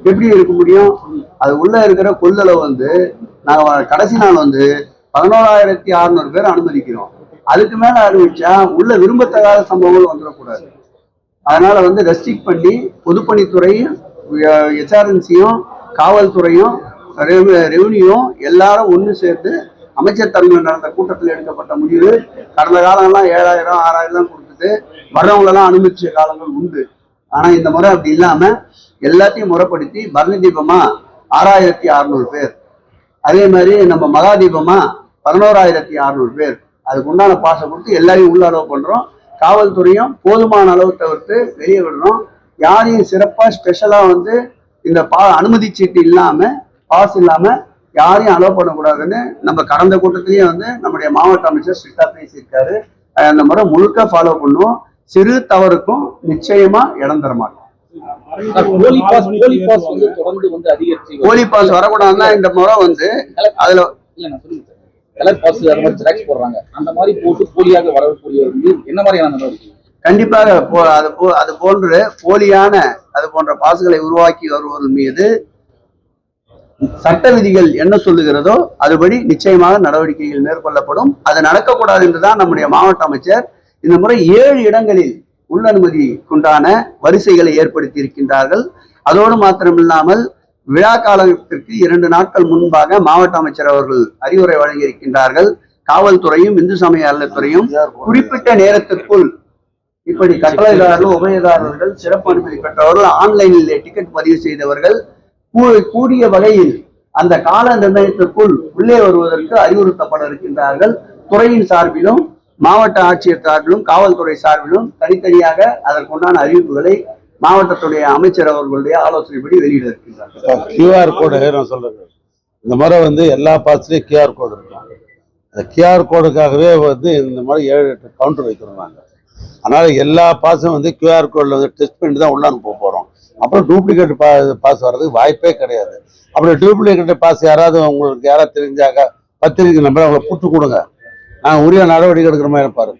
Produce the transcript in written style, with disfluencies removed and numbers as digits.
எப்படி இருக்க முடியும்? அது உள்ள இருக்கிற கொள்ளளவு வந்து நாங்க கடைசி நாள் வந்து 11,600 பேர் அனுமதிக்கிறோம். அதுக்கு மேல அறிவிச்சா உள்ள விரும்பத்தகாத சம்பவங்கள் வந்துடக்கூடாது. அதனால வந்து ரெஸ்ட்ரிக்ட் பண்ணி பொதுப்பணித்துறையும் ஹெச்ஆர்என்சியும் காவல்துறையும் ரெவன்யூவும் எல்லாரும் ஒன்று சேர்த்து அமைச்சர் தலைமையில் நடந்த கூட்டத்தில் எடுக்கப்பட்ட முடிவு. கடந்த காலம்லாம் 7,000 6,000 கொடுத்துட்டு வர்றவங்களெல்லாம் அனுமதிச்ச காலங்கள் உண்டு. ஆனா இந்த முறை அப்படி இல்லாம எல்லாத்தையும் முறைப்படுத்தி பரணி தீபமா 6,600 பேர், அதே மாதிரி நம்ம மகா தீபமா 11,600 பேர், அதுக்கு உண்டான பாசை கொடுத்து எல்லாரையும் உள்ள அளவு பண்றோம். காவல்துறையும் போதுமான அளவு தவிர்த்து வெளியே விடுறோம். யாரையும் சிறப்பா ஸ்பெஷலா வந்து இந்த அனுமதி சீட்டு இல்லாம பாஸ் இல்லாம யாரையும் அலோவ் பண்ணக்கூடாதுன்னு நம்ம கடந்த கூட்டத்திலேயே வந்து நம்முடைய மாவட்ட அமைச்சர் ஸ்ட்ரிக்டா பேசியிருக்காரு. அந்த முறை முழுக்க ஃபாலோ பண்ணுவோம். சிறு தவறுக்கும் நிச்சயமா இடம் தர மாட்டோம். போலி பாஸ் வரக்கூடாதுன்னா இந்த முறை வந்து அதுல கண்டிப்பாக அது போன்ற போலியான அது போன்ற பாஸ்களை உருவாக்கி வருவதன் மீது சட்ட விதிகள் என்ன சொல்லுகிறதோ அதுபடி நிச்சயமாக நடவடிக்கைகள் மேற்கொள்ளப்படும். அது நடக்கக்கூடாது என்றுதான் நம்முடைய மாவட்ட அமைச்சர் இந்த முறை 7 இடங்களில் உள்ளனுமதிக்குண்டான வரிசைகளை ஏற்படுத்தி இருக்கின்றார்கள். அதோடு மாத்திரமில்லாமல் விழா காலத்திற்கு 2 நாட்கள் முன்பாக மாவட்ட அமைச்சர் அவர்கள் அறிவுரை வழங்கியிருக்கின்றார்கள். காவல்துறையும் இந்து சமய அறநிலையத்துறையும் குறிப்பிட்ட நேரத்திற்குள் இப்படி கட்டளைதாரர்கள் உபயதாரர்கள் சிறப்பு அனுமதி பெற்றவர்கள் ஆன்லைனில் டிக்கெட் பதிவு செய்தவர்கள் கூடிய வகையில் அந்த கால நிர்ணயத்திற்குள் உள்ளே வருவதற்கு அறிவுறுத்தப்பட இருக்கின்றார்கள். துறையின் சார்பிலும் மாவட்ட ஆட்சியர் சார்பிலும் காவல்துறை சார்பிலும் தனித்தனியாக அதற்குண்டான அறிவிப்புகளை மாவட்டத்துடைய அமைச்சர் அவர்களுடைய ஆலோசனைப்படி வெளியிட இருக்கின்றார்கள். கியூஆர் கோடு நான் சொல்றேன், இந்த முறை வந்து எல்லா பாஸ்லயும் கியூஆர் கோடு இருக்கும். அந்த கியூஆர் கோடுக்காகவே வந்து இந்த மாதிரி 7-8 கவுண்டர் வைக்கிறோம் நாங்கள். அதனால எல்லா பாஸும் வந்து கியூஆர் கோட்ல வந்து டெஸ்ட் பண்ணிட்டு தான் உள்ள அனுப்ப போறோம். அப்புறம் டூப்ளிகேட் பாஸ் வர்றதுக்கு வாய்ப்பே கிடையாது. அப்படி டூப்ளிகேட் பாஸ் யாராவது உங்களுக்கு யாராவது தெரிஞ்சாக்க பத்திரிகை நம்பர் அவங்களை புட்டு கொடுங்க, நாங்கள் உரிய நடவடிக்கை எடுக்கிற மாதிரி பாருங்க.